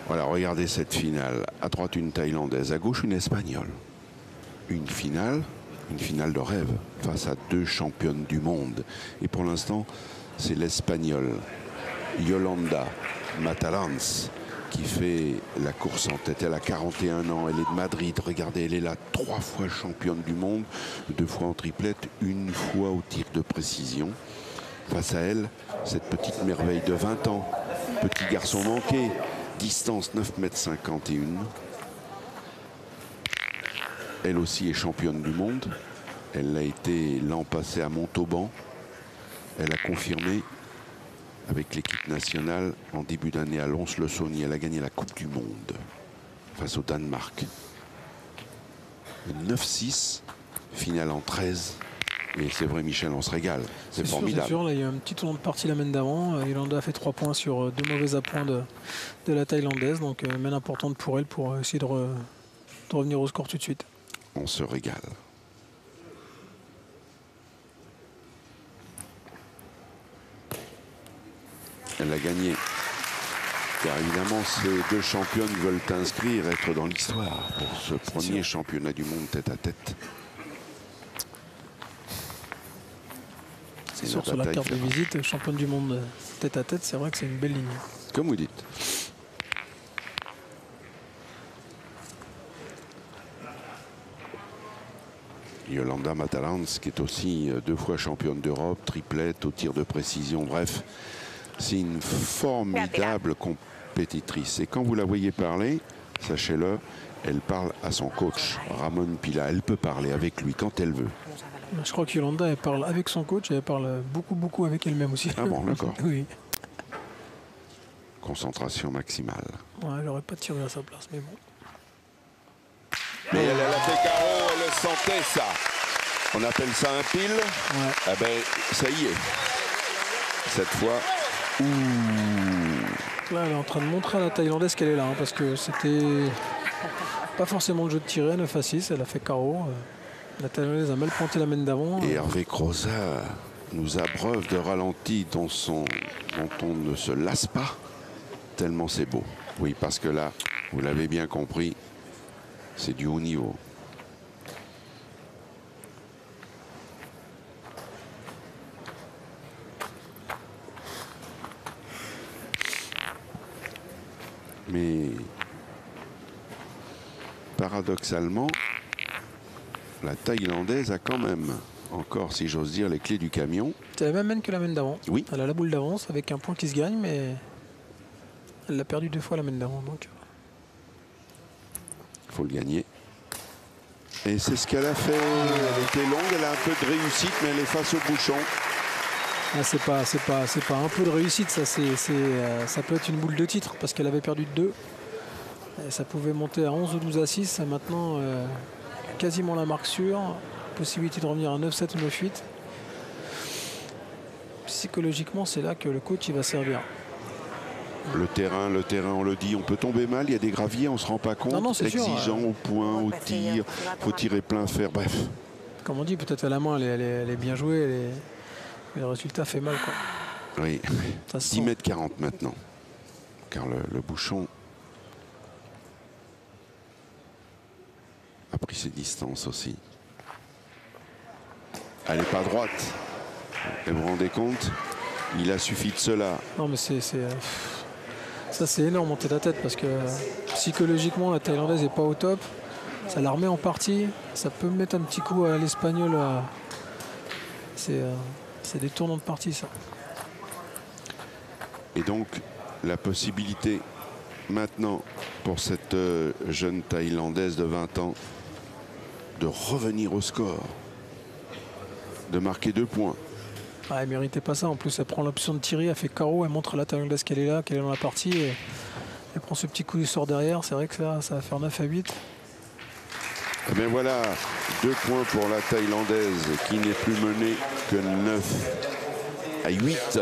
Voilà, regardez cette finale. À droite, une Thaïlandaise, à gauche, une Espagnole. Une finale de rêve face à deux championnes du monde. Et pour l'instant, c'est l'Espagnole Yolanda Matalans qui fait la course en tête. Elle a 41 ans, elle est de Madrid. Regardez, elle est là, 3 fois championne du monde, 2 fois en triplette, 1 fois au tir de précision. Face à elle, cette petite merveille de 20 ans, petit garçon manqué, distance 9,51 m. Elle aussi est championne du monde. Elle l'a été l'an passé à Montauban. Elle a confirmé avec l'équipe nationale en début d'année à Lons-le-Saunier. Elle a gagné la Coupe du Monde face au Danemark. 9-6, finale en 13. Et c'est vrai, Michel, on se régale. C'est formidable. Sûr, là, il y a un petit tournant de partie la semaine d'avant. Yolanda a fait 3 points sur 2 mauvais appoints de la Thaïlandaise. Donc, mène importante pour elle pour essayer de revenir au score tout de suite. On se régale. Elle a gagné. Car évidemment, ces deux championnes veulent inscrire, être dans l'histoire pour ce premier championnat du monde tête à tête. C'est sûr, sur la carte de visite, championne du monde tête à tête, c'est vrai que c'est une belle ligne. Comme vous dites. Yolanda Matalans, qui est aussi 2 fois championne d'Europe, triplette au tir de précision. Bref, c'est une formidable compétitrice. Et quand vous la voyez parler, sachez-le, elle parle à son coach, Ramon Pila. Elle peut parler avec lui quand elle veut. Je crois que Yolanda, elle parle avec son coach et elle parle beaucoup avec elle-même aussi. Ah bon, d'accord. Oui. Concentration maximale. Ouais, elle n'aurait pas tiré à sa place, mais bon. Mais elle a fait carreau, elle le sentait, ça. On appelle ça un pile. Ouais. Ah ben, ça y est. Cette fois, là, elle est en train de montrer à la Thaïlandaise qu'elle est là, hein, parce que c'était pas forcément le jeu de tirer, 9-6, elle a fait carreau. La Thaïlandaise a mal pointé la main d'avant. Et Hervé Croza nous abreuve de ralentis dont on ne se lasse pas, tellement c'est beau. Oui, parce que là, vous l'avez bien compris, c'est du haut niveau. Mais paradoxalement, la Thaïlandaise a quand même encore, si j'ose dire, les clés du camion. C'est la même main que la main d'avant. Oui. Elle a la boule d'avance avec un point qui se gagne, mais elle l'a perdu 2 fois la main d'avant. Donc il faut le gagner. Et c'est ce qu'elle a fait. Elle était longue, elle a un peu de réussite, mais elle est face au bouchon. Ah, c'est pas un peu de réussite, ça, ça peut être une boule de titre, parce qu'elle avait perdu 2. Et ça pouvait monter à 11 ou 12 à 6. Maintenant, quasiment la marque sûre. Possibilité de revenir à 9-7 ou 9-8. Psychologiquement, c'est là que le coach il va servir. Le terrain, on le dit, on peut tomber mal, il y a des graviers, on ne se rend pas compte. Non, c'est exigeant sûr, au point, au tir, il faut tirer plein fer, bref. Comme on dit, peut-être à la main, elle est bien jouée, mais le résultat fait mal, quoi. Oui, Ça se 10 sent. mètres 40 maintenant, car le bouchon a pris ses distances aussi. Elle n'est pas droite, et vous vous rendez compte, il a suffi de cela. Non, mais ça c'est énorme en tête à tête, parce que psychologiquement, la Thaïlandaise n'est pas au top. Ça la remet en partie. Ça peut mettre un petit coup à l'Espagnol. C'est des tournants de partie, ça. Et donc, la possibilité maintenant pour cette jeune Thaïlandaise de 20 ans de revenir au score, de marquer 2 points. Ah, elle ne méritait pas ça. En plus, elle prend l'option de tirer, elle fait carreau, elle montre à la Thaïlandaise qu'elle est là, qu'elle est dans la partie. Et elle prend ce petit coup, il sort derrière. C'est vrai que là, ça va faire 9 à 8. Et bien voilà, 2 points pour la Thaïlandaise qui n'est plus menée que 9 à 8.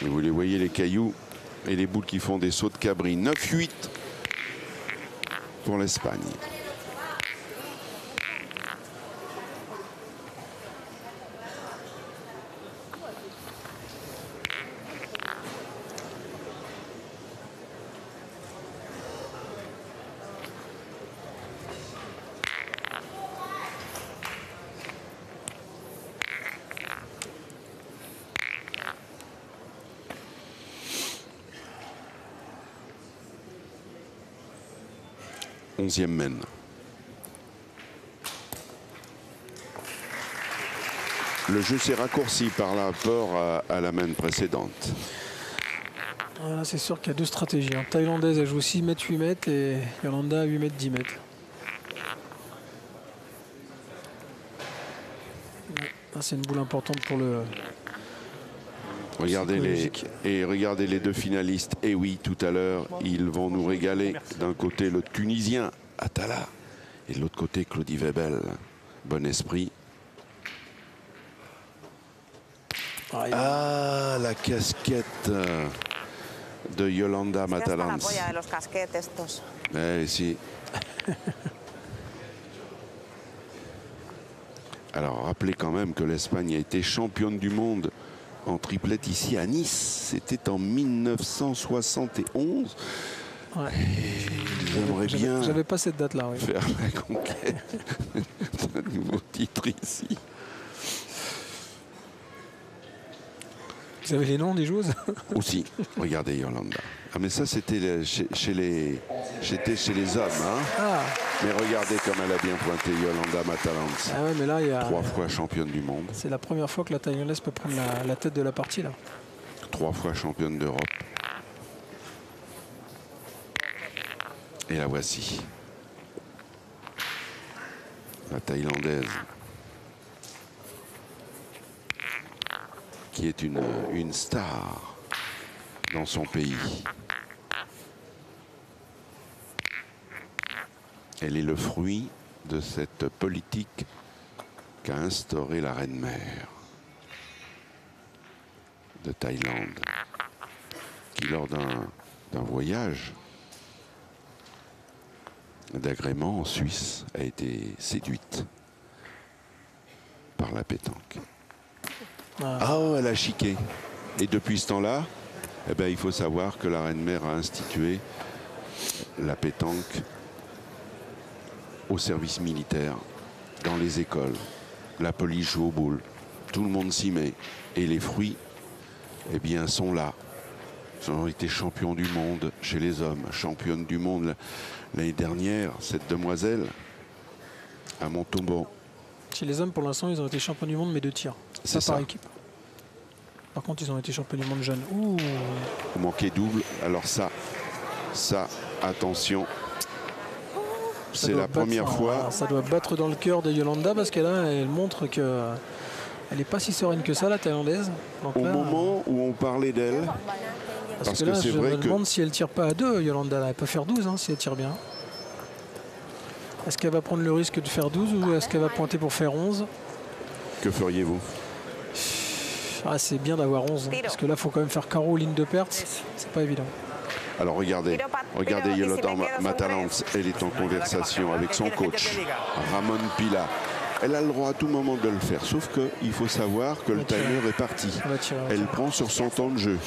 Vous les voyez, les cailloux et les boules qui font des sauts de cabri. 9-8 pour l'Espagne. Onzième mène. Le jeu s'est raccourci par rapport à la mène précédente. Voilà, c'est sûr qu'il y a deux stratégies. Hein. Thaïlandaise, elle joue 6 mètres, 8 mètres et Yolanda 8 mètres, 10 mètres. C'est une boule importante pour le... Regardez les deux finalistes. Et oui, tout à l'heure, ils vont nous régaler. D'un côté, le Tunisien Atala et de l'autre côté, Claudie Webel. Bon esprit. Ah, la casquette de Yolanda Matalans. Eh, si. Alors, rappelez quand même que l'Espagne a été championne du monde en triplette ici à Nice. C'était en 1971. Ouais. J'aimerais bien... J'avais pas cette date-là. Oui. Faire la conquête d'un nouveau titre ici. Vous avez les noms des joueuses? Aussi. Regardez Yolanda. Ah mais ça c'était chez les hommes. Hein. Ah. Mais regardez comme elle a bien pointé Yolanda Matalans. Ah ouais, mais là, il y a... 3 fois championne du monde. C'est la première fois que la Thaïlandaise peut prendre la tête de la partie là. 3 fois championne d'Europe. Et la voici. La Thaïlandaise. Qui est une star dans son pays. Elle est le fruit de cette politique qu'a instaurée la reine-mère de Thaïlande, qui lors d'un voyage d'agrément en Suisse a été séduite par la pétanque. Ah, oh, elle a chiqué. Et depuis ce temps-là, eh ben, il faut savoir que la reine-mère a institué la pétanque au service militaire, dans les écoles. La police joue aux boules. Tout le monde s'y met. Et les fruits, eh bien, sont là. Ils ont été champions du monde chez les hommes, championne du monde l'année dernière, cette demoiselle à Montauban. Chez les hommes, pour l'instant, ils ont été champions du monde, mais de tir. C'est ça. Par équipe. Par contre, ils ont été champions du monde jeunes. Ouh. Vous manquez double. Alors ça, attention. C'est la première fois. Ça doit battre dans le cœur de Yolanda parce qu'elle elle montre que elle n'est pas si sereine que ça, la Thaïlandaise. Donc au moment où on parlait d'elle, parce que là, je me demande si elle tire pas à 2, Yolanda. Elle peut faire 12 hein, si elle tire bien. Est-ce qu'elle va prendre le risque de faire 12 ou est-ce qu'elle va pointer pour faire 11? Que feriez-vous? Ah, c'est bien d'avoir 11. Hein, parce que là, il faut quand même faire carreau, ligne de perte. C'est pas évident. Alors regardez Yolanda Matalans, elle est en conversation avec son coach, Ramon Pila. Elle a le droit à tout moment de le faire, sauf qu'il faut savoir que le timer est parti. Elle prend sur son temps de jeu.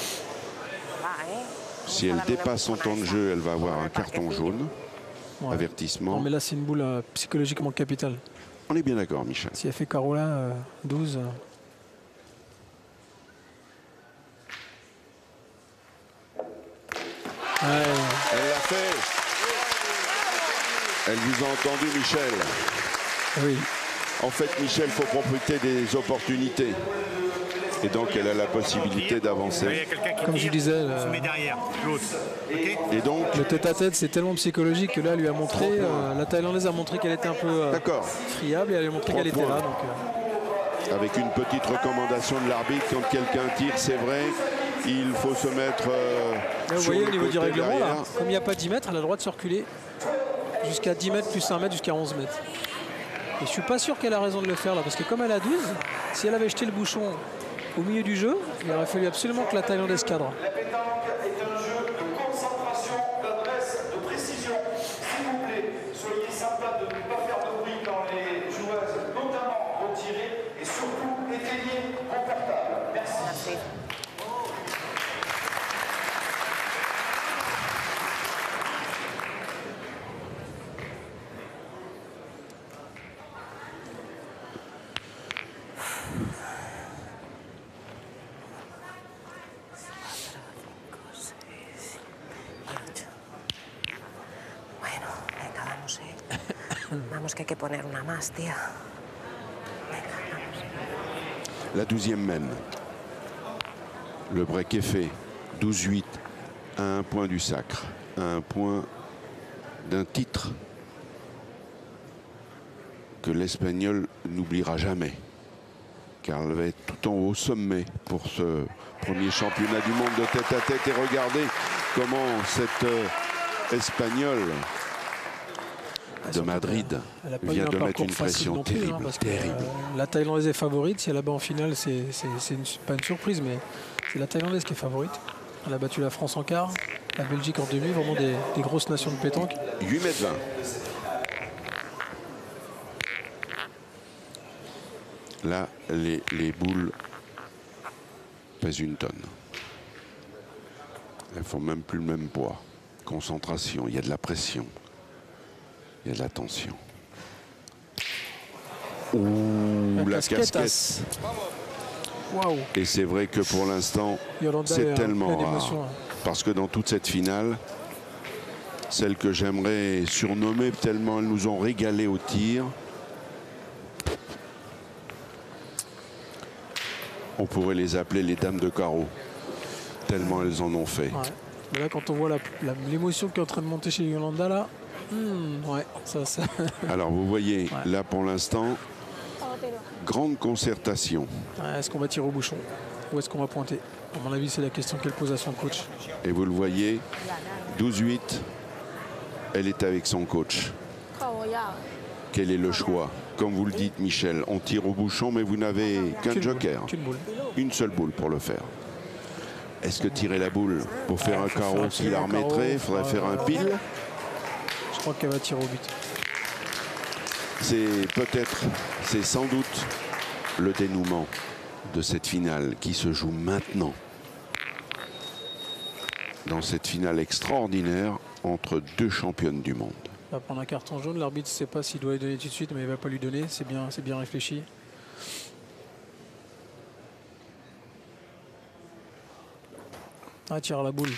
Si elle dépasse son temps de jeu, elle va avoir un carton jaune, avertissement. Non mais là c'est une boule psychologiquement capitale. On est bien d'accord, Michel. Si elle fait carreau là, 12... Ouais. Elle l'a fait. Elle vous a entendu, Michel. Oui. En fait, Michel, il faut profiter des opportunités. Et donc, elle a la possibilité d'avancer. Comme je disais, et donc, le tête-à-tête, c'est tellement psychologique que là, elle lui a montré, la Thaïlandaise a montré qu'elle était un peu friable et elle a montré qu'elle était là. Donc, avec une petite recommandation de l'arbitre, quand quelqu'un tire, c'est vrai, il faut se mettre là, vous voyez au niveau du règlement, là, comme il n'y a pas 10 mètres, elle a le droit de circuler jusqu'à 10 mètres plus 1 mètre jusqu'à 11 mètres. Et je suis pas sûr qu'elle a raison de le faire là, parce que comme elle a 12, si elle avait jeté le bouchon au milieu du jeu. Il aurait fallu absolument que la Thaïlandaise cadre. La pétanque est un jeu de concentration, d'adresse, de précision. S'il vous plaît, soyez sympa de ne pas faire de bruit quand les joueuses, notamment, vont tirer. Et surtout, éteignez vos portables. Merci. Vamos, que hay que poner una más, tía. Venga, vamos. La 12e mène. Le break est fait. 12-8 à un point du sacre. À un point d'un titre que l'Espagnol n'oubliera jamais. Car elle va être tout en haut, au sommet pour ce premier championnat du monde de tête à tête. Et regardez comment cette Espagnole de Madrid vient de mettre une pression terrible, terrible. La Thaïlandaise est favorite. Si elle la bat en finale, c'est pas une surprise, mais c'est la Thaïlandaise qui est favorite. Elle a battu la France en quart, la Belgique en demi, vraiment des grosses nations de pétanque. 8,20 m. Là, les boules pèsent une tonne. Elles font même plus le même poids. Concentration, il y a de la pression. Il y a de la tension. Ouh, la casquette. Waouh. Et c'est vrai que pour l'instant, c'est tellement rare. Parce que dans toute cette finale, celle que j'aimerais surnommer, tellement elles nous ont régalé au tir, on pourrait les appeler les dames de carreau. Tellement elles en ont fait. Ouais. Mais là, quand on voit l'émotion qui est en train de monter chez Yolanda, là, ouais, ça. Alors vous voyez, ouais. Là pour l'instant, grande concertation. Ouais, est-ce qu'on va tirer au bouchon ou est-ce qu'on va pointer? À mon avis, c'est la question qu'elle pose à son coach. Et vous le voyez, 12-8, elle est avec son coach. Quel est le choix? Comme vous le dites, Michel, on tire au bouchon, mais vous n'avez qu'un joker. Une seule boule pour le faire. Est-ce que tirer la boule pour faire un carreau qui la remettrait? Il faudrait faire un pile. Je crois qu'elle va tirer au but. C'est sans doute le dénouement de cette finale qui se joue maintenant. Dans cette finale extraordinaire entre deux championnes du monde. Il va prendre un carton jaune. L'arbitre ne sait pas s'il doit lui donner tout de suite, mais il ne va pas lui donner. C'est bien réfléchi. Ah, tire la boule.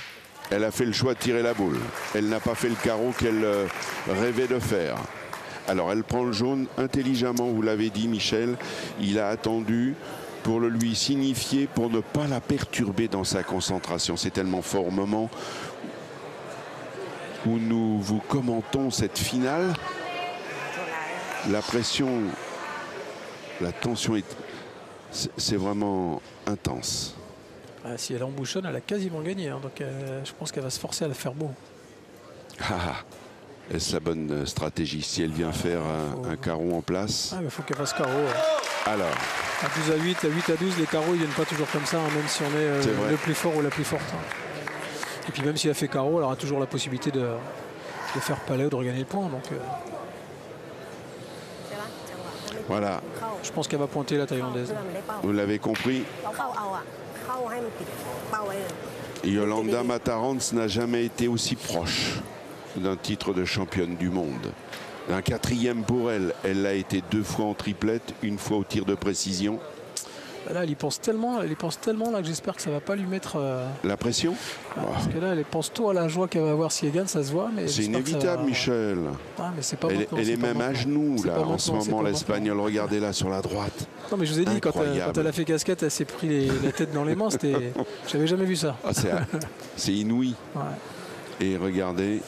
Elle a fait le choix de tirer la boule. Elle n'a pas fait le carreau qu'elle rêvait de faire. Alors elle prend le jaune intelligemment, vous l'avez dit Michel. Il a attendu pour le lui signifier, pour ne pas la perturber dans sa concentration. C'est tellement fort au moment où nous vous commentons cette finale. La pression, la tension, c'est vraiment intense. Ah, si elle embouchonne, elle a quasiment gagné. Hein, donc je pense qu'elle va se forcer à la faire beau. Est-ce la bonne stratégie? Si elle vient faire un carreau en place. Ah, il faut qu'elle fasse carreau. Alors. À 12 à 8, à 8 à 12, les carreaux ils viennent pas toujours comme ça, hein, même si on est le plus fort ou la plus forte. Hein. Et puis même si elle fait carreau, elle aura toujours la possibilité de faire palais ou de regagner le point. Donc, voilà. Je pense qu'elle va pointer la Thaïlandaise. Vous l'avez compris. Yolanda Matarans n'a jamais été aussi proche d'un titre de championne du monde. Un 4e pour elle. Elle l'a été 2 fois en triplette, 1 fois au tir de précision. Là, elle y pense tellement là, que j'espère que ça ne va pas lui mettre... La pression Parce que là, elle pense tout à la joie qu'elle va avoir si elle gagne, ça se voit. C'est inévitable, Michel. Ah, mais c'est pas elle est même à genoux, là, en ce moment, l'Espagnole. Regardez-là, sur la droite. Non, mais je vous ai dit, quand elle a fait casquette, elle s'est pris la tête dans les mains. J'avais jamais vu ça. Ah, c'est inouï. Ouais. Et regardez...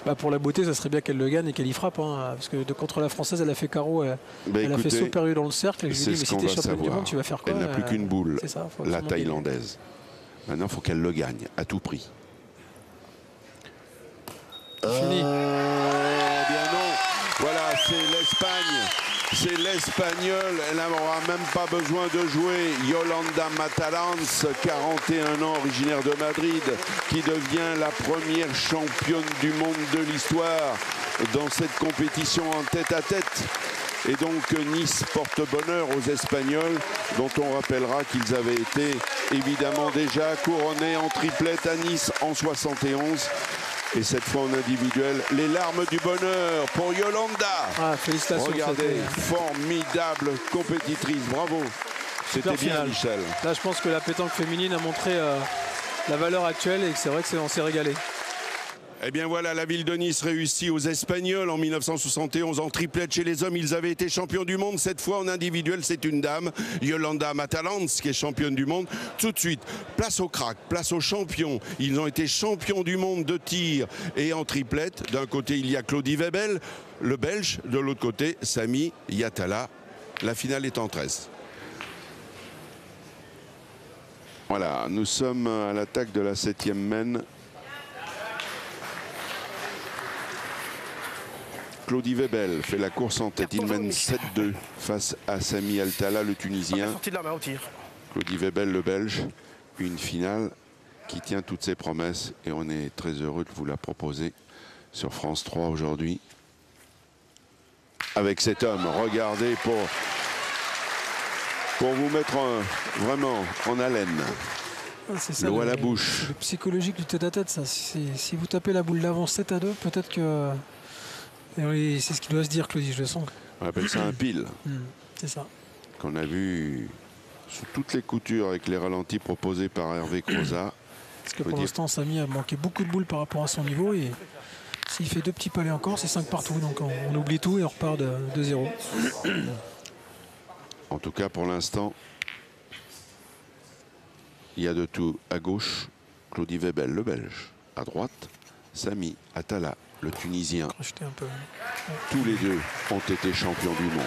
Bah pour la beauté, ça serait bien qu'elle le gagne et qu'elle y frappe. Hein, parce que contre la Française, elle a fait carreau. Elle a fait saut périlleux dans le cercle. Et je lui dis, mais si t'es championne du monde, tu vas faire quoi? Elle n'a plus qu'une boule, ça, la Thaïlandaise. Maintenant, il faut qu'elle le gagne, à tout prix. Fini. Bien non. Voilà, c'est l'Espagne C'est l'Espagnole, elle n'aura même pas besoin de jouer. Yolanda Matalanz, 41 ans, originaire de Madrid, qui devient la première championne du monde de l'histoire dans cette compétition en tête-à-tête. Et donc Nice porte bonheur aux Espagnols, dont on rappellera qu'ils avaient été évidemment déjà couronnés en triplette à Nice en 71. Et cette fois en individuel, les larmes du bonheur pour Yolanda. Ah, félicitations. Regardez, formidable compétitrice, bravo. C'était bien, final. Michel. Là, je pense que la pétanque féminine a montré la valeur actuelle et que c'est vrai qu'on s'est régalé. Eh bien voilà, la ville de Nice réussit aux Espagnols en 1971 en triplette chez les hommes. Ils avaient été champions du monde. Cette fois en individuel, c'est une dame, Yolanda Matalanz, qui est championne du monde. Tout de suite, place au crack, place aux champions. Ils ont été champions du monde de tir et en triplette. D'un côté, il y a Claudie Webel, le Belge. De l'autre côté, Sami Yatala. La finale est en 13. Voilà, nous sommes à l'attaque de la 7e mène. Claudie Webel fait la course en tête. Il mène 7-2 face à Sami Yatala, le Tunisien. Claudie Webel, le Belge. Une finale qui tient toutes ses promesses. Et on est très heureux de vous la proposer sur France 3 aujourd'hui. Avec cet homme, regardez pour vous mettre vraiment en haleine. L'eau à la bouche. Le psychologique du tête-à-tête, ça. Si vous tapez la boule d'avant 7-2, peut-être que... Et c'est ce qu'il doit se dire, Claudie, je le sens. On appelle ça un pile. C'est ça. Qu'on a vu sous toutes les coutures avec les ralentis proposés par Hervé Croza. Parce que pour l'instant, Sami a manqué beaucoup de boules par rapport à son niveau. Et s'il fait 2 petits palets encore, c'est 5 partout. Donc on oublie tout et on repart de 0. En tout cas, pour l'instant, il y a de tout. À gauche, Claudie Webel, le Belge. À droite, Sami Yatala, le Tunisien. Un peu. Tous les deux ont été champions du monde.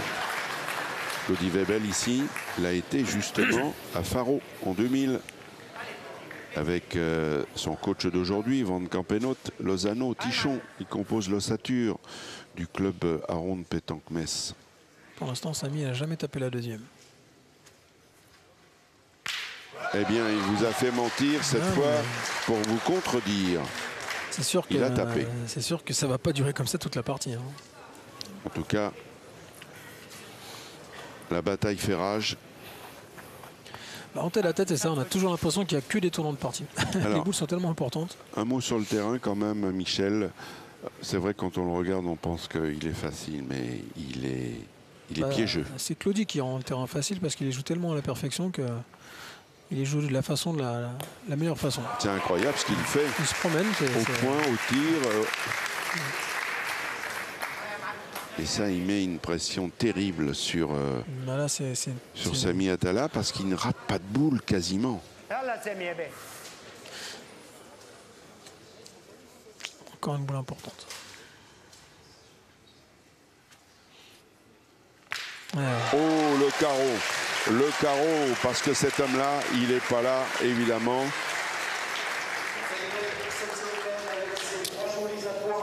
Claudie Webel, ici, l'a été justement à Faro en 2000. Avec son coach d'aujourd'hui, Van Campenot, Lozano, Tichon. Il compose l'ossature du club Aron Pétanque Metz. Pour l'instant, Sami n'a jamais tapé la 2e. Eh bien, il vous a fait mentir cette fois pour vous contredire. C'est sûr Il a tapé. C'est sûr que ça ne va pas durer comme ça toute la partie. Hein. En tout cas, la bataille fait rage. Bah, en tête à tête, c'est ça, on a toujours l'impression qu'il n'y a que des tournants de partie. Alors, les boules sont tellement importantes. Un mot sur le terrain quand même, Michel. C'est vrai, quand on le regarde, on pense qu'il est facile, mais il est piégeux. C'est Claudie qui rend le terrain facile parce qu'il les joue tellement à la perfection que il les joue de la façon de la meilleure façon. C'est incroyable ce qu'il fait. Il se promène. Au point, au tir. Et ça, il met une pression terrible sur Sami Yatala parce qu'il ne rate pas de boule quasiment. Encore une boule importante. Ouais. Oh, le carreau. Le carreau, parce que cet homme-là, il n'est pas là, évidemment.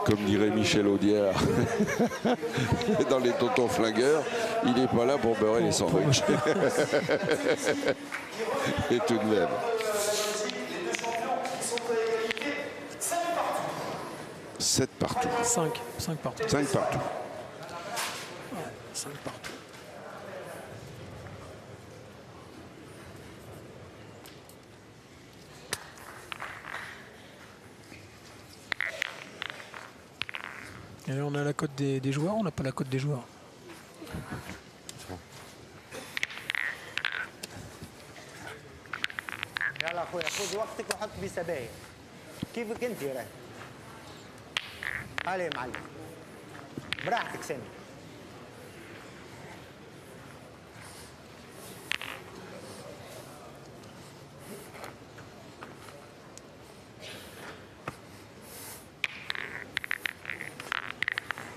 Comme dirait Michel Audière dans les tontons flingueurs, il n'est pas là pour beurrer les sandwichs. Et tout de même. 7 partout. 5 partout. 5 partout. Ouais, 5 partout. Et là, on a la cote des joueurs, on n'a pas la cote des joueurs. يلا اخويا خذ وقتك وحط بسبايا كيفك انت راهي. هلا يا معلم براحتك سامي.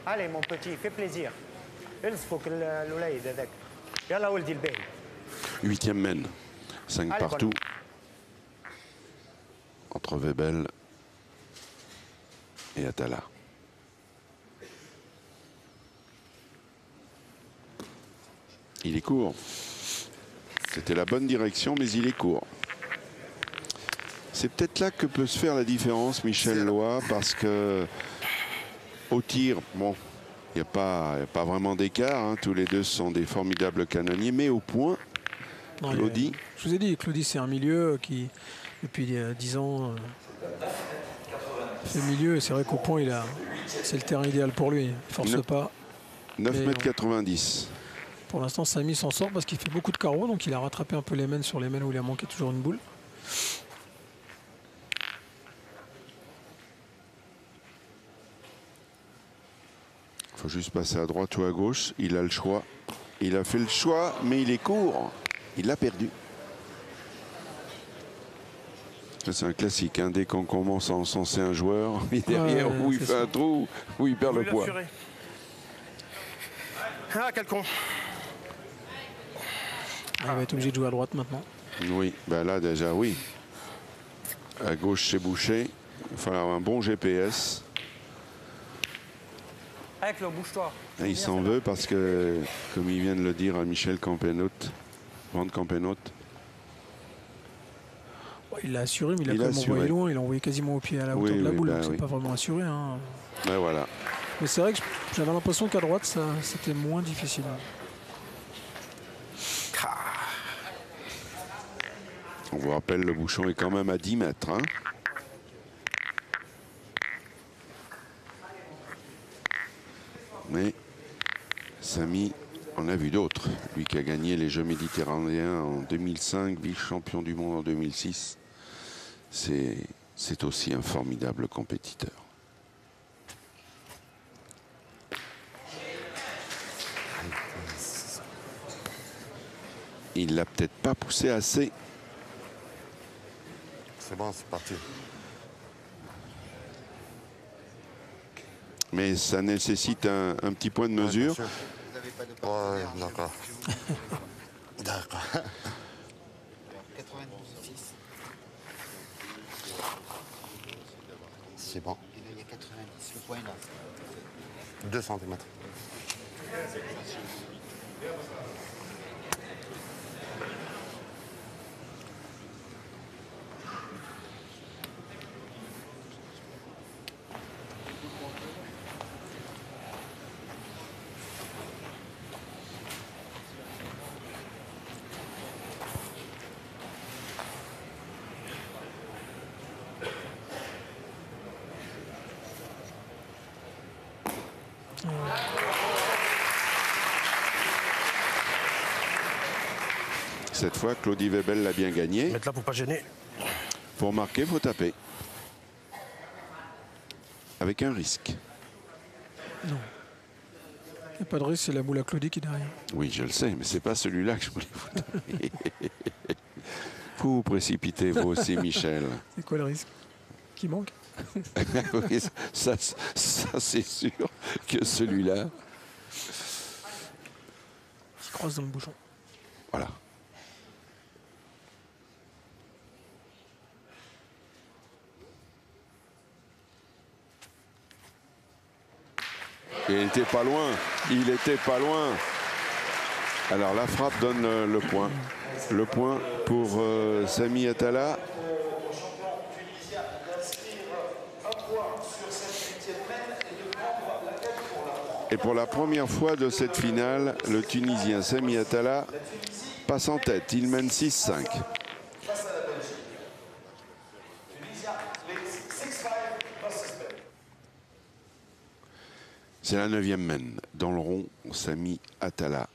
Allez mon petit, fais plaisir. الصفوك الوليد هذاك. يلا ولدي الباهي. 8e mène. 5 partout. Entre Webel et Yatala. Il est court. C'était la bonne direction, mais il est court. C'est peut-être là que peut se faire la différence, Michel Loy, parce que au tir, bon, il n'y a pas vraiment d'écart. Hein. Tous les deux sont des formidables canonniers, mais au point, Claudie. Je vous ai dit, Claudie, c'est un milieu qui, depuis 10 ans, fait milieu. C'est vrai qu'au point, c'est le terrain idéal pour lui. Il ne force pas. 9,90 m. Pour l'instant, Samy s'en sort parce qu'il fait beaucoup de carreaux, donc il a rattrapé un peu les mènes sur les mènes où il a manqué toujours une boule. Il faut juste passer à droite ou à gauche. Il a le choix. Il a fait le choix, mais il est court. Il l'a perdu. C'est un classique. Hein. Dès qu'on commence à encenser un joueur, et derrière, où il fait un trou, où il perd le poids. Ah, quel con. Il va être obligé de jouer à droite maintenant. Oui, ben là déjà, oui. À gauche, c'est bouché. Il va falloir un bon GPS. Avec le bouge-toi. Il s'en veut parce que, comme il vient de le dire à Michel Campenot, Van Campenot. Il l'a assuré, mais il a quand même envoyé loin. Il a envoyé quasiment au pied à la hauteur de la boule. Donc c'est pas vraiment assuré. Hein. Ben voilà. Mais c'est vrai que j'avais l'impression qu'à droite, c'était moins difficile. On vous rappelle, le bouchon est quand même à 10 mètres. Hein. Mais Samy en a vu d'autres. Lui qui a gagné les Jeux méditerranéens en 2005, vice-champion du monde en 2006. C'est aussi un formidable compétiteur. Il l'a peut-être pas poussé assez. C'est bon, c'est parti. Mais ça nécessite un petit point de mesure. Ouais, d'accord. D'accord. 96. C'est bon. Et là, il y a 90. Le point est là. 2 cm. Cette fois, Claudie Webel l'a bien gagné. Mettre là pour pas gêner. Pour marquer, il faut taper. Avec un risque. Non. Il n'y a pas de risque, c'est la boule à Claudie qui est derrière. Oui, je le sais, mais c'est pas celui-là que je voulais vous donner. Vous vous précipitez, vous aussi, Michel. C'est quoi le risque? Qui manque? Oui, ça c'est sûr que celui-là. Qui croise dans le bouchon. Voilà. Il n'était pas loin. Il était pas loin. Alors la frappe donne le point. Le point pour Samy Atalla. Et pour la première fois de cette finale, le Tunisien Samy Atalla passe en tête. Il mène 6-5. C'est la 9e mène. Dans le rond, Samy Atalla.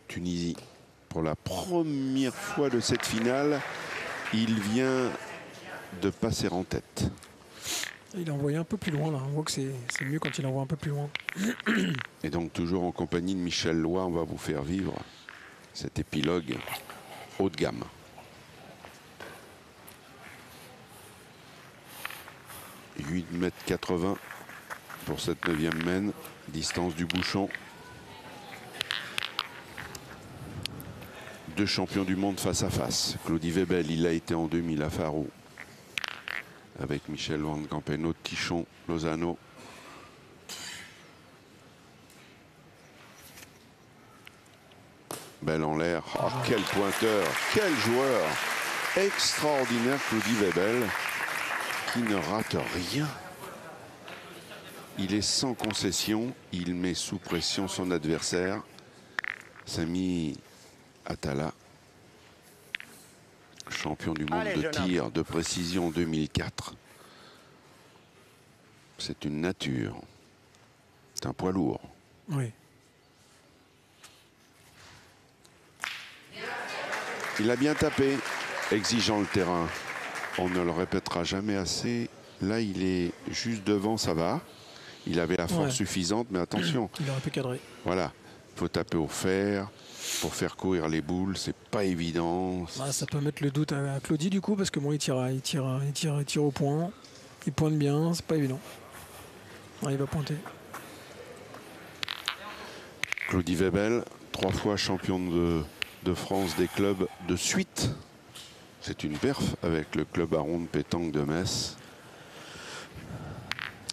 Tunisie. Pour la première fois de cette finale, il vient de passer en tête. Il a envoyé un peu plus loin là. On voit que c'est mieux quand il envoie un peu plus loin. Et donc toujours en compagnie de Michel Loy, on va vous faire vivre cet épilogue haut de gamme. « 8,80 m pour cette 9e mène, distance du bouchon. Deux champions du monde face à face. Claudie Webel, il a été en 2000 à Faro. Avec Michel Van Campenot, Tichon, Lozano. Belle en l'air. Oh, quel pointeur, quel joueur extraordinaire, Claudie Webel, qui ne rate rien. Il est sans concession, il met sous pression son adversaire. Sami Atala, champion du monde de tir de précision 2004. C'est une nature. C'est un poids lourd. Oui. Il a bien tapé, exigeant le terrain. On ne le répétera jamais assez. Là, il est juste devant, ça va. Il avait la force suffisante, mais attention. Il aurait pu cadrer. Voilà, il faut taper au fer pour faire courir les boules. C'est pas évident. Bah, ça peut mettre le doute à Claudie du coup, parce que bon, il tire au point. Il pointe bien, c'est pas évident. Ah, il va pointer. Claudie Webel, 3 fois championne de France des clubs de suite. C'est une perf avec le club à ronde pétanque de Metz.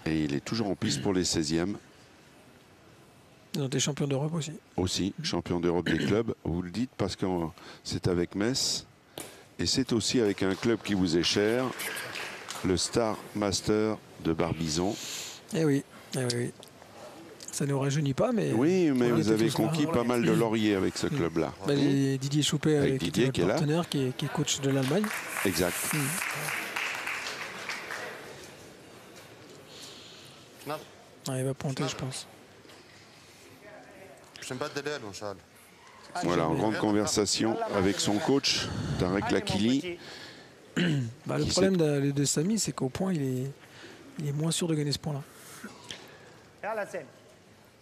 Et il est toujours en piste pour les 16e. Ils ont été champions d'Europe aussi. Aussi, champion d'Europe des clubs. Vous le dites parce que c'est avec Metz. Et c'est aussi avec un club qui vous est cher, le Star Master de Barbizon. Eh oui, oui. Ça ne nous rajeunit pas, mais... Oui, mais vous avez conquis pas mal de lauriers avec ce club-là. Bah, Didier Choupet, avec Didier qui est notre partenaire, qui est coach de l'Allemagne. Exact. Ah, il va pointer, je pense. Voilà, en grande conversation avec son coach, Tarek Lakili. Bah, le problème de Sami, c'est qu'au point, il est moins sûr de gagner ce point-là.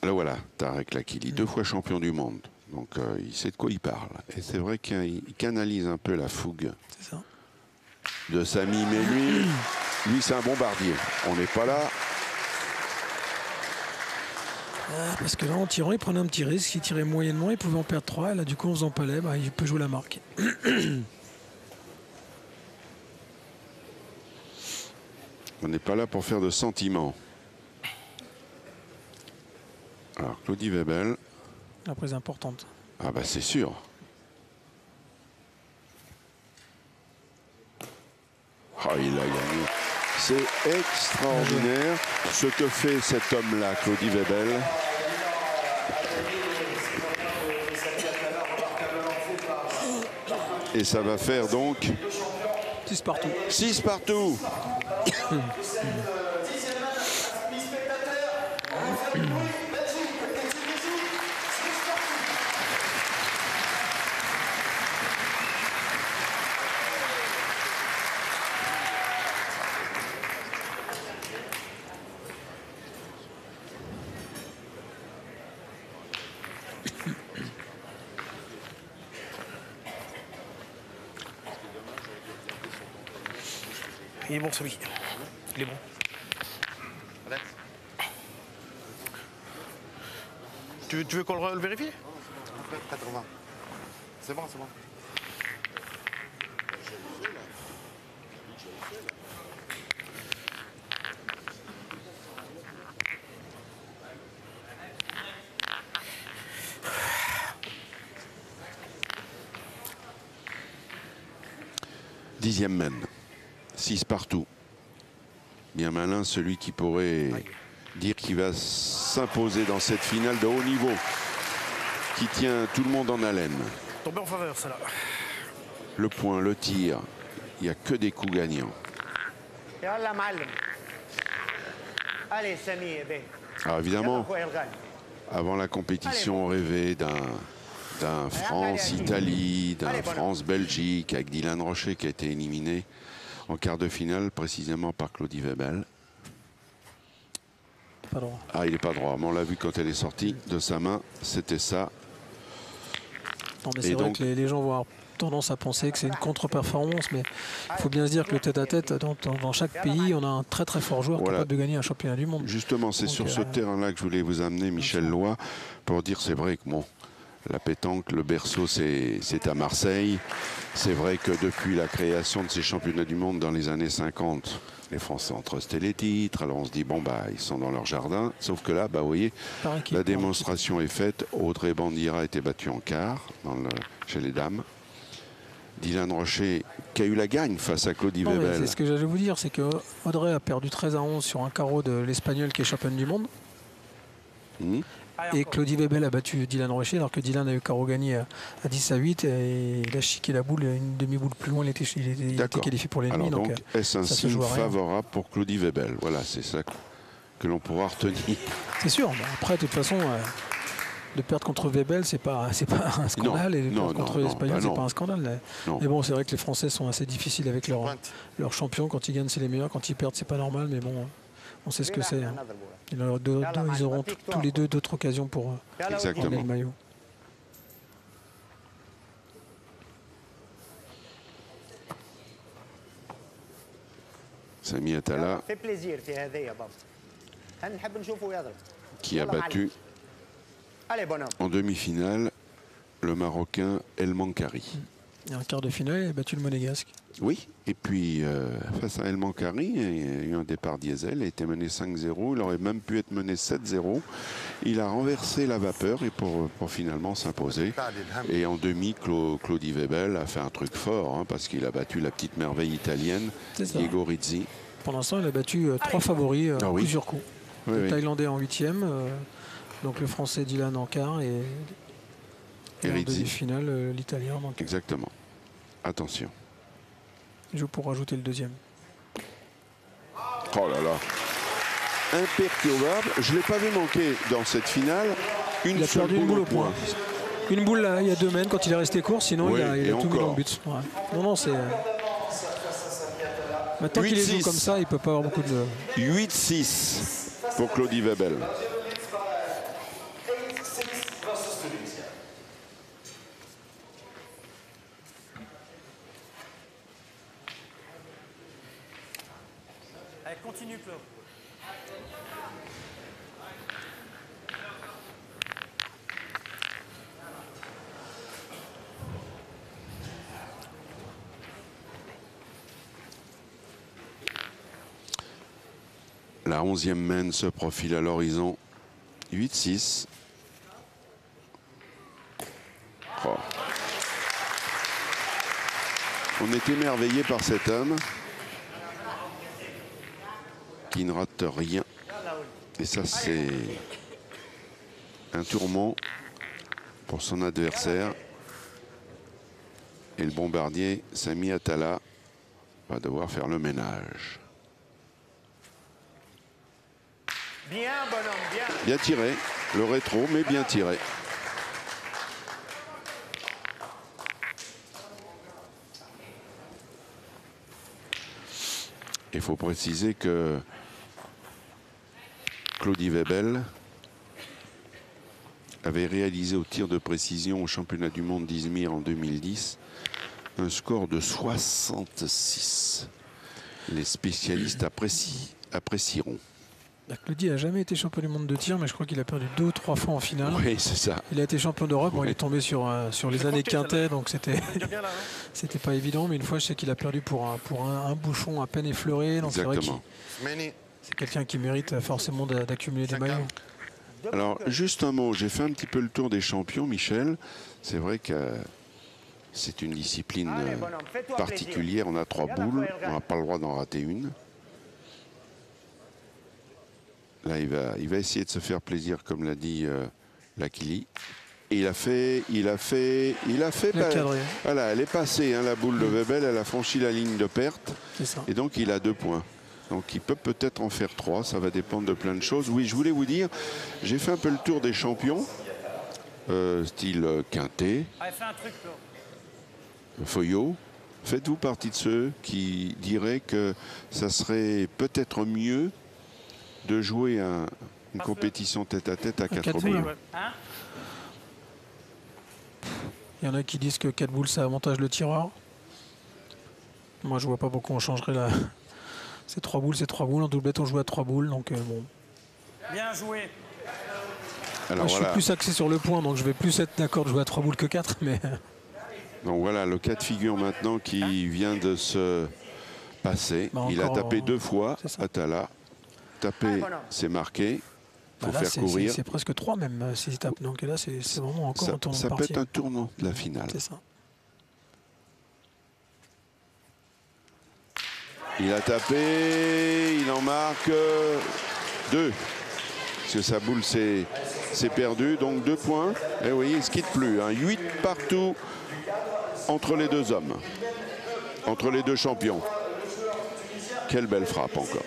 Alors voilà, Tarek Lakili, 2 fois champion du monde. Donc il sait de quoi il parle. Et c'est vrai qu'il canalise un peu la fougue de Sami. Mais lui c'est un bombardier. On n'est pas là. Parce que là, en tirant, il prenait un petit risque. Il tirait moyennement, il pouvait en perdre 3. Et là, du coup, en faisant palais, bah, il peut jouer la marque. On n'est pas là pour faire de sentiments. Alors, Claudie Webel. La prise importante. Ah bah c'est sûr. Ah, il a gagné. C'est extraordinaire ce que fait cet homme-là, Claudie Webel. Et ça va faire donc 6 partout. 6 partout. Il est bon celui. Il est bon. Tu veux qu'on le vérifie? 80. C'est bon, c'est bon. Dixième mène. 6 partout. Bien malin celui qui pourrait dire qu'il va s'imposer dans cette finale de haut niveau qui tient tout le monde en haleine. Tombé en faveur, ça là. Le point, le tir, il n'y a que des coups gagnants. Allez, Sami, Alors évidemment, avant la compétition, on rêvait d'un France-Italie, d'un France-Belgique, avec Dylan Rocher qui a été éliminé en quart de finale, précisément par Claudie Webel. Pas droit. Ah, il n'est pas droit, mais on l'a vu quand elle est sortie de sa main, c'était ça. Non, mais c'est vrai que les gens vont avoir tendance à penser que c'est une contre-performance, mais il faut bien se dire que le tête-à-tête, dans chaque pays, on a un très très fort joueur capable de gagner un championnat du monde. Justement, c'est sur ce terrain-là que je voulais vous amener, Michel Loy, pour dire c'est vrai que bon, La pétanque, le berceau, c'est à Marseille. C'est vrai que depuis la création de ces championnats du monde dans les années 50, les Français ont trusté les titres. Alors on se dit, bon, bah, ils sont dans leur jardin. Sauf que là, bah, vous voyez, la démonstration est faite. Audrey Bandiera a été battue en quart chez les dames. Dylan Rocher qui a eu la gagne face à Claudie Webel. C'est ce que j'allais vous dire, c'est que Audrey a perdu 13-11 sur un carreau de l'Espagnol qui est championne du monde. Et Claudie Webel a battu Dylan Rocher alors que Dylan a eu carreau gagné à 10-8 et il a chiqué la boule une demi-boule plus loin, il était qualifié pour l'ennemi. Donc est-ce un signe favorable pour Claudie Webel? Voilà, c'est ça que l'on pourra retenir. C'est sûr, après de toute façon de perdre contre Webel c'est pas un scandale, et de perdre contre l'Espagnol c'est pas un scandale. Mais bon, c'est vrai que les Français sont assez difficiles avec leurs champions. Quand ils gagnent c'est les meilleurs, quand ils perdent c'est pas normal, mais bon, on sait ce que c'est. Ils auront tous les deux d'autres occasions pour gagner le maillot. Sami Atala qui a battu en demi-finale le Marocain El Mankari. Et en quart de finale, il a battu le Monégasque. Oui, et puis face à El Mankari, il y a eu un départ diesel, il a été mené 5-0, il aurait même pu être mené 7-0. Il a renversé la vapeur et pour finalement s'imposer. Et en demi, Claudie Webel a fait un truc fort, parce qu'il a battu la petite merveille italienne, Diego Rizzi. Pour l'instant, il a battu 3 favoris coup sur coup. Le Thaïlandais en 8e, donc le Français Dylan en quart et en demi-finale, l'Italien en quart. Exactement. Attention. Il joue pour rajouter le deuxième. Oh là là. Imperturbable. Je ne l'ai pas vu manquer dans cette finale. Il a perdu une boule au point. Une boule là, il y a 2 mètres quand il est resté court, sinon il a tout mis dans le but. Ouais. Non, c'est... Maintenant qu'il est comme ça, il ne peut pas avoir beaucoup de... 8-6 pour Claudie Webel. Continue, Claude. La 11e main se profile à l'horizon. 8-6. Oh. On est émerveillé par cet homme qui ne rate rien. Et ça, c'est un tourment pour son adversaire. Et le bombardier, Sami Atala, va devoir faire le ménage. Bien, bonhomme, bien. Bien tiré. Le rétro, mais bien tiré. Il faut préciser que Claudie Webel avait réalisé au tir de précision au championnat du monde d'Izmir en 2010 un score de 66. Les spécialistes apprécieront. Claudie n'a jamais été champion du monde de tir, mais je crois qu'il a perdu 2 ou 3 fois en finale. Oui, c'est ça. Il a été champion d'Europe. Bon, il est tombé sur les années quintet, donc c'était pas évident. Mais une fois, je sais qu'il a perdu pour un bouchon à peine effleuré. Donc c'est vrai que c'est quelqu'un qui mérite forcément d'accumuler des maillots. Alors, juste un mot. J'ai fait un petit peu le tour des champions, Michel. C'est vrai que c'est une discipline particulière. On a 3 boules. On n'a pas le droit d'en rater une. Là, il va essayer de se faire plaisir, comme l'a dit Lakili. Et il a fait. Voilà, elle est passée, la boule de Webel, elle a franchi la ligne de perte. Et donc, il a 2 points. Donc, il peut peut-être en faire 3. Ça va dépendre de plein de choses. Oui, je voulais vous dire, j'ai fait un peu le tour des champions, style quintet, Foyot. Faites-vous partie de ceux qui diraient que ça serait peut-être mieux de jouer une compétition tête-à-tête à 4 boules. Il y en a qui disent que 4 boules, ça avantage le tireur. Moi, je vois pas pourquoi on changerait la... C'est 3 boules, c'est 3 boules. En doublette, on joue à 3 boules, donc bon. Bien joué. Alors, je suis plus axé sur le point, donc je vais plus être d'accord de jouer à 3 boules que 4. Mais... Donc voilà le cas de figure maintenant qui vient de se passer. Bah, il a tapé 2 fois, c'est ça. Atala. Tapé, c'est marqué. Il faut Bah là, faire courir. c'est presque 3 même s'il tape. Donc là, c'est vraiment encore un tournant Ça de peut partie. être un tournant de la finale. C'est ça. Il a tapé, il en marque 2. Parce que sa boule s'est perdue, donc 2 points. Et oui, il ne se quitte plus. 8 partout entre les deux hommes. Entre les deux champions. Quelle belle frappe encore.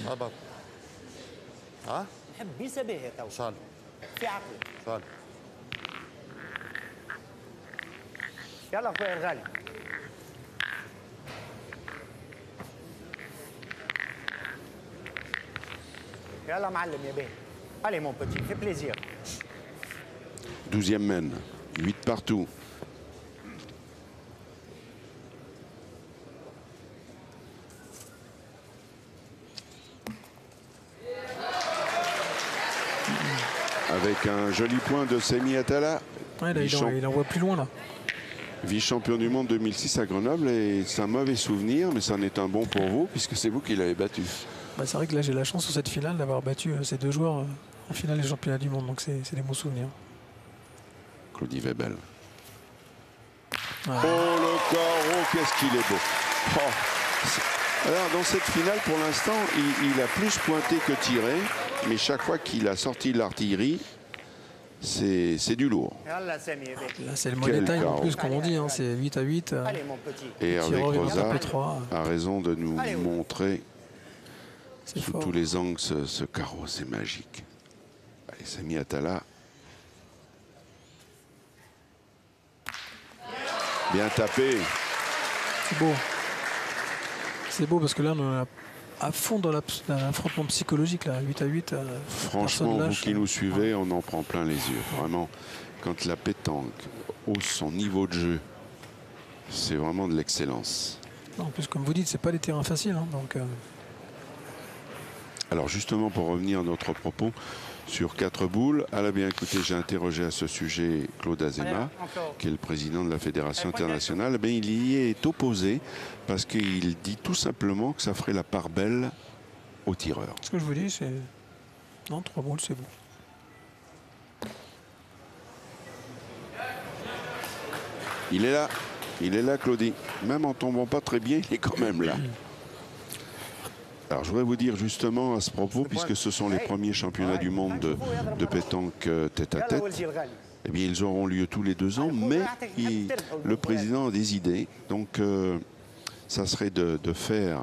هبط ها نحب بسباهه تو صال في عقل. صال يلا خويا الغالي. يلا معلم يا باهي. Allez mon petit, fais plaisir. 12e mène. 8 partout. Avec un joli point de Semi Atala. Ouais, là, il envoie plus loin là. Vice-champion du monde 2006 à Grenoble. Et c'est un mauvais souvenir, mais ça en est un bon pour vous, puisque c'est vous qui l'avez battu. Bah, c'est vrai que là, j'ai la chance sur cette finale d'avoir battu ces 2 joueurs en finale des championnats du monde. Donc c'est des bons souvenirs. Claudie Webel. Ouais. Oh le carreau, qu'est-ce qu'il est beau. Oh. Alors dans cette finale, pour l'instant, il a plus pointé que tiré. Mais chaque fois qu'il a sorti l'artillerie, c'est du lourd. يلا سامي يا باهي. Là, c'est le money time en chaos. plus, comme on dit. Hein, c'est 8 à 8. Allez mon petit. Et Hervé Tireur, il va Crozat taper 3. a raison de nous Allez, oui. montrer C'est sous fort. tous les angles ce carreau, c'est magique. Allez, Sami Atala. Bien tapé. C'est beau. C'est beau parce que là, on est à fond dans l'affrontement psychologique, là, 8 à 8. Franchement, personne vous lâche. qui nous suivez, on en prend plein les yeux. Vraiment, quand la pétanque hausse son niveau de jeu, c'est vraiment de l'excellence. En plus, comme vous dites, c'est pas des terrains faciles. Hein, donc, Alors justement, pour revenir à notre propos sur 4 boules, à la bien écoutez, j'ai interrogé à ce sujet Claude Azema, qui est le président de la Fédération internationale. Mais il y est opposé parce qu'il dit tout simplement que ça ferait la part belle aux tireurs. ce que je vous dis, c'est... Non, 3 boules, c'est bon. Il est là, Claudie. Même en tombant pas très bien, il est quand même là. Alors, je voudrais vous dire justement à ce propos, puisque ce sont les premiers championnats du monde de pétanque tête à يلا tête, ولدي الغالي. eh bien, ils auront lieu tous les 2 ans, mais le président a des idées. Donc, ça serait de faire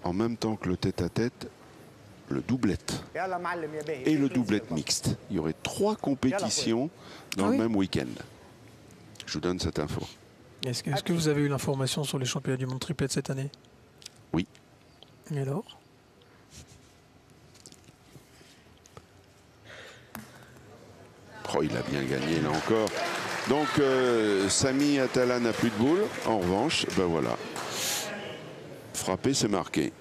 en même temps que le tête à tête, le doublette يلا معلم يا باهي. et fais le plaisir. doublette mixte. Il y aurait 3 compétitions dans Ah le oui. même week-end. Je vous donne cette info. Est-ce que vous avez eu l'information sur les championnats du monde triplette cette année? Oui. Et alors? Oh, il a bien gagné là encore. Donc, Sami Atala n'a plus de boule. En revanche, ben voilà. Frapper, c'est marqué.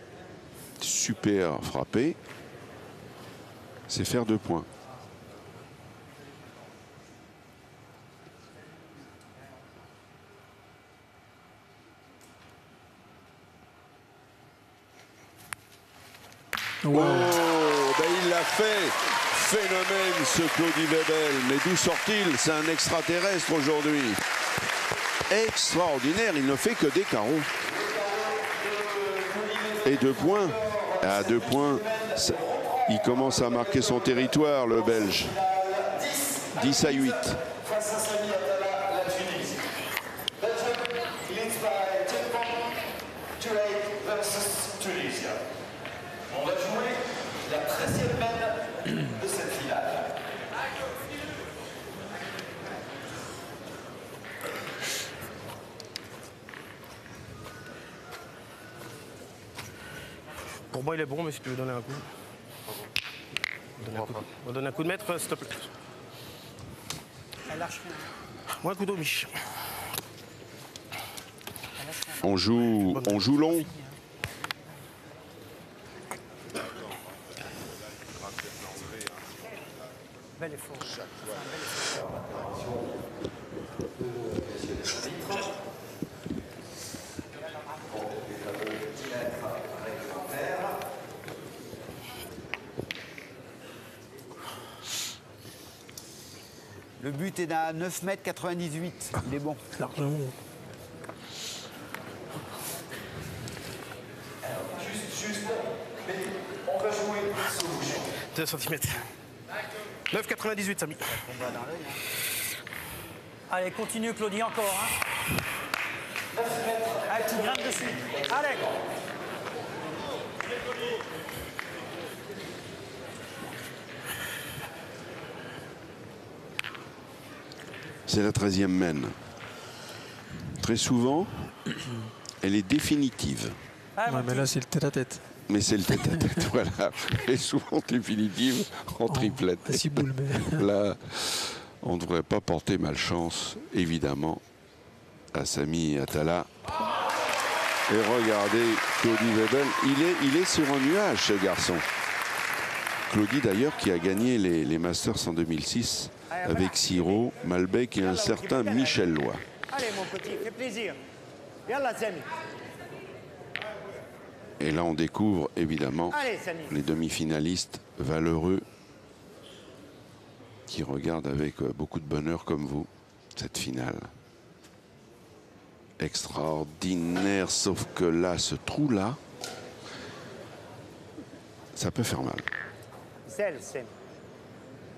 Super frappé. C'est faire 2 points. Wow. Oh, ben il l'a fait. Phénomène ce Claudie Webel. Mais d'où sort-il? C'est un extraterrestre aujourd'hui. Extraordinaire, il ne fait que des carreaux. Et 2 points. À 2 points, il commence à marquer son territoire, le Belge. 10 à 8. Face à Sami Atala, la Tunisie. Belgium leads by 10 points to 8 versus Tunisia. On va jouer la 13e mène de cette finale. Pour moi, il est bon, mais si tu veux donner un coup. On va donner un coup de maître, s'il te plaît. Elle lâche rien. Moi, un coup d'eau, Mich. On joue long. Bel effort. Le but est à 9,98 m. Il est bon. Largement. Juste, mais on va jouer ce bouchon. 2 cm. 9,98, Samy. Allez, continue, Claudie, encore. Hein. Allez, tu grimpes dessus. Allez. C'est la 13e mène. Très souvent, elle est définitive. Ouais, mais là, c'est le tête-à-tête. Mais c'est le tête-à-tête, voilà. Elle est souvent définitive en triplette. À 6 boules, mais... Là, on ne devrait pas porter malchance, évidemment, à Sami Atala. Et regardez Claudie Webel, il est sur un nuage, ce garçon. Claudie, d'ailleurs, qui a gagné les Masters en 2006 avec Siro, Malbec et un certain Michel Loy. Allez, mon petit, fais plaisir. Yallah, Samy. Et là, on découvre, évidemment, Allez, Samy. les demi-finalistes valeureux qui regardent avec beaucoup de bonheur, comme vous, cette finale. Extraordinaire, sauf que là, ce trou-là, ça peut faire mal. Sel, Samy.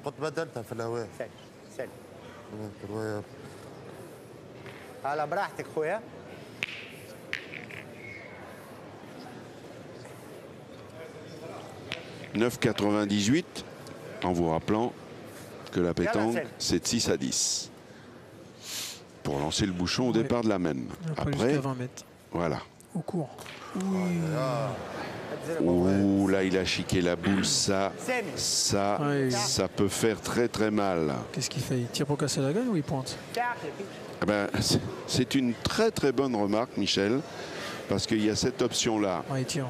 خد بدلتها في الهواء. Sel. الرواية. على براحتك خويا. « 9,98 » en vous rappelant que la pétanque, c'est de 6 à 10. Pour lancer le bouchon au départ de la mène. Après, Après, jusqu'à 20 mètres. voilà. Au court. Ouh, là, il a chiqué la boule. Ça Ouais. ça peut faire très, très mal. Qu'est-ce qu'il fait? Il tire pour casser la gagne ou il pointe? Eh ben, c'est une très, très bonne remarque, Michel, parce qu'il y a cette option-là. Ouais, il tire.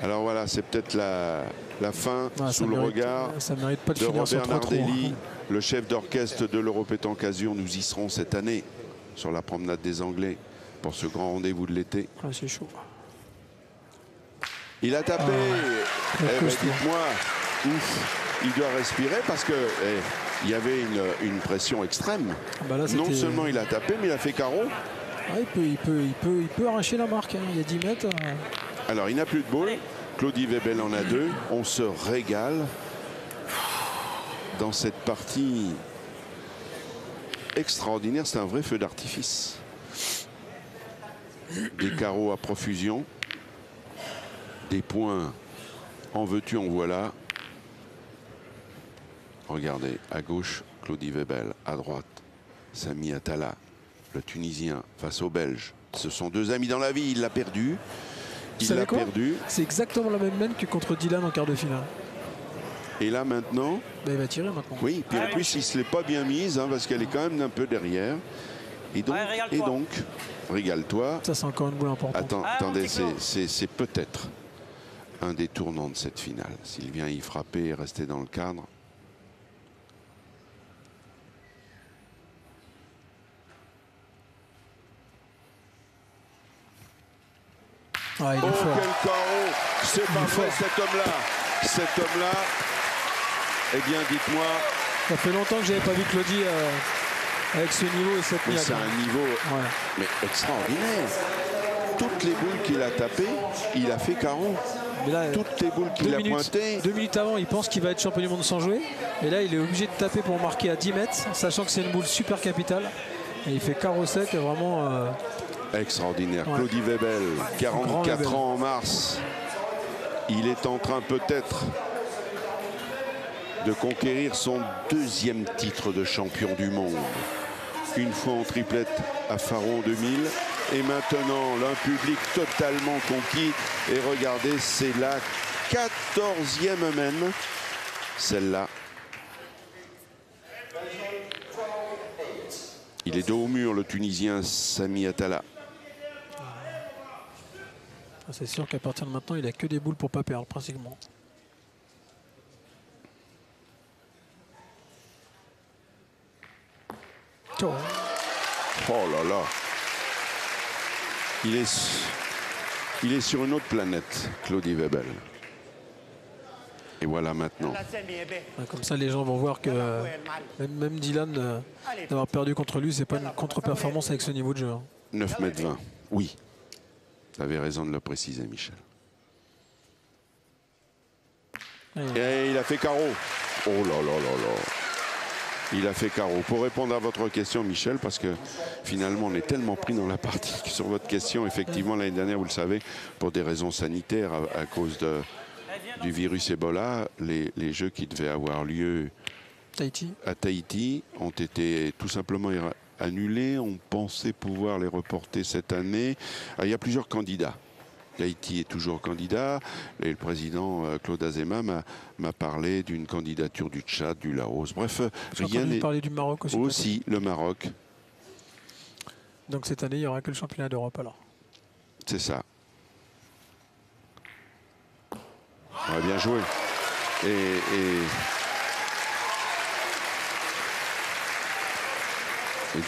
Alors voilà, c'est peut-être la fin sous le regard ça mérite pas de de finir sur Robert 3 trous. Nardelli, le chef d'orchestre de l'Europétanque Azur. Nous y serons cette année sur la promenade des Anglais pour ce grand rendez-vous de l'été. Ah, c'est chaud. Il a tapé. très Eh ben, costaud. dites-moi, ouf, il doit respirer parce que il y avait une pression extrême. Bah là, Non c'était- seulement il a tapé, mais il a fait carreau. Ouais, il peut arracher la marque. Hein. Il y a 10 mètres. Alors, il n'a plus de boule. Claudie Webel en a 2. On se régale dans cette partie extraordinaire. C'est un vrai feu d'artifice. Des carreaux à profusion. Des points en veux-tu, en voilà. Regardez, à gauche, Claudie Webel. À droite, Sami Atala, le Tunisien, face au Belge. Ce sont deux amis dans la vie. Il l'a perdu. Il savez l'a quoi perdu. C'est exactement la même mène que contre Dylan en quart de finale. Et là, maintenant, Bah, il va tirer maintenant. oui, puis en plus, il ne se l'est pas bien mise, hein, parce qu'elle est quand même un peu derrière. Et donc, régale-toi. Ça, c'est encore une boule importante. Attendez, c'est peut-être un des tournants de cette finale. S'il vient y frapper et rester dans le cadre. Ah, il est Oh, fort. quel carreau! C'est pas vrai, cet homme-là. Cet homme-là, eh bien, dites-moi, Ça fait longtemps que j'avais pas vu Claudie avec ce niveau et cette mais niaque. c'est un niveau Ouais. mais extraordinaire. Toutes les boules qu'il a tapées, il a fait carreau. Mais là, Toutes les boules qu'il a pointées. 2 minutes avant, il pense qu'il va être champion du monde sans jouer. Et là, il est obligé de taper pour marquer à 10 mètres, sachant que c'est une boule super capitale. Et il fait carreau sec, vraiment. Extraordinaire. Ouais. Claudie Webel, 44 Webel. ans en mars. Il est en train peut-être de conquérir son 2e titre de champion du monde. Une fois en triplette à Faro en 2000 Et maintenant, un public totalement conquis. Et regardez, c'est la 14e mène. Celle-là. Il est dos au mur, le Tunisien Sami Atala. C'est sûr qu'à partir de maintenant, il n'a que des boules pour ne pas perdre, pratiquement. Oh. Oh là là. Il est sur une autre planète, Claudie Webel. Et voilà maintenant. Comme ça, les gens vont voir que même Dylan, d'avoir perdu contre lui, c'est pas une contre-performance avec ce niveau de jeu. 9 m 20. Oui. Vous avez raison de le préciser, Michel. Et il a fait carreau. Oh là là là là. Il a fait carreau. Pour répondre à votre question, Michel, parce que finalement, on est tellement pris dans la partie que sur votre question, effectivement, l'année dernière, vous le savez, pour des raisons sanitaires, à cause du virus Ebola, les jeux qui devaient avoir lieu à Tahiti ont été tout simplement annulés. On pensait pouvoir les reporter cette année. Alors, il y a plusieurs candidats. Tahiti est toujours candidat. Et le président Claude Azema m'a parlé d'une candidature du Tchad, du Laos. Bref, rien n'est parlé du Maroc aussi. Aussi, le Maroc. Donc cette année, il n'y aura que le championnat d'Europe alors. C'est ça. On va bien jouer. Et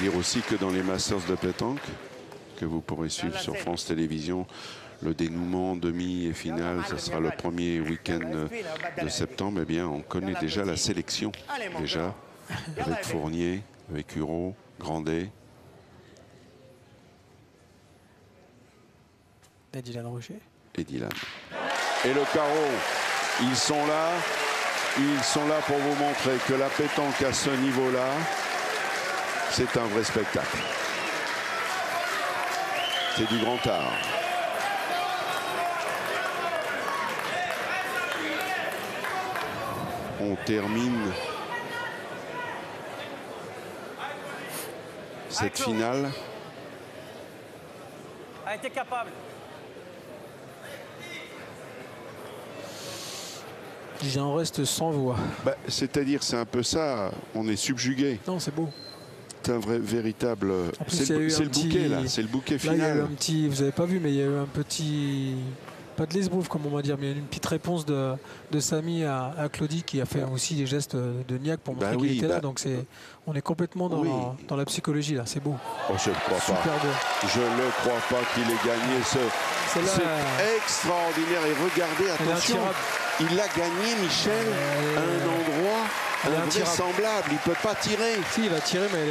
dire aussi que dans les Masters de pétanque, que vous pourrez suivre sur France Télévisions, le dénouement, demi et finale, ce sera le premier week-end de septembre. Eh bien, on connaît déjà la sélection, avec Fournier, avec Hureau, Grandet. Et Dylan Rocher. Et Dylan. Et le carreau, ils sont là pour vous montrer que la pétanque à ce niveau-là, c'est un vrai spectacle. C'est du grand art. On termine cette finale. A été capable. J'en reste sans voix. C'est-à-dire, c'est un peu ça. On est subjugué. Non, c'est beau. C'est un véritable. C'est le bouquet là. C'est le bouquet final. Là, il y a eu un petit. Vous n'avez pas vu, mais il y a eu un petit. Pas de l'esbrouf, comme on va dire, mais il y a eu une petite réponse de Sami à Claudie, qui a fait aussi des gestes de niaque pour montrer qu'il était là. Donc on est complètement dans la psychologie là. C'est beau. Oh, je ne crois pas. Je ne crois pas qu'il ait gagné c'est extraordinaire. Et regardez, attention, il a gagné, Michel, à un endroit invraisemblable. Il ne peut pas tirer. Si, il va tirer, mais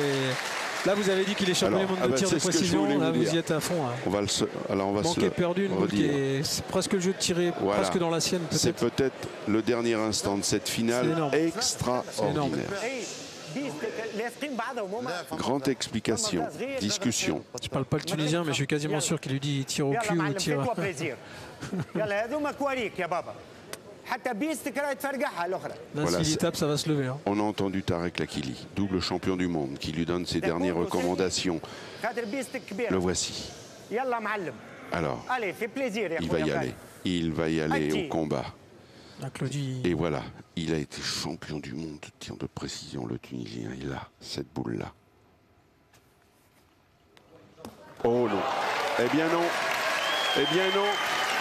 là, vous avez dit qu'il est champion du monde de tir de précision. Là, vous y êtes à fond. Hein. On va perdu une boule qui est presque le jeu de tirer, presque dans la sienne. C'est peut-être le dernier instant de cette finale extraordinaire. Grande explication, discussion. Je parle pas le tunisien, mais je suis quasiment sûr qu'il lui dit il tire au cul ou tire. Là, s'il y tape, ça va se lever. Hein. On a entendu Tarek Lakili, double champion du monde, qui lui donne ses dernières recommandations. Le voici. Alors, il va y aller au combat. Et voilà, il a été champion du monde de tir de précision, le Tunisien. Il a cette boule-là. Oh non. Eh bien non. Eh bien non.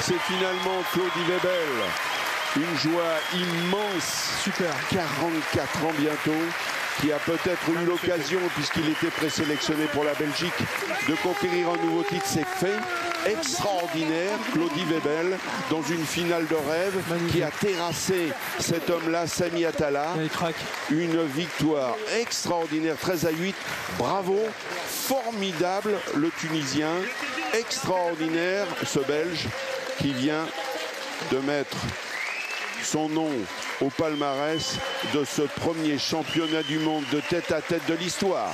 C'est finalement Claudie Webel. Une joie immense. Super. 44 ans bientôt. Qui a peut-être eu l'occasion, puisqu'il était présélectionné pour la Belgique, de conquérir un nouveau titre. C'est fait. Extraordinaire, Claudie Webel, dans une finale de rêve. Magnifique. Qui a terrassé cet homme-là, Sami Atala. Une victoire extraordinaire, 13-8. Bravo, formidable, le Tunisien. Extraordinaire, ce Belge, qui vient de mettre son nom au palmarès de ce premier championnat du monde de tête-à-tête de l'histoire.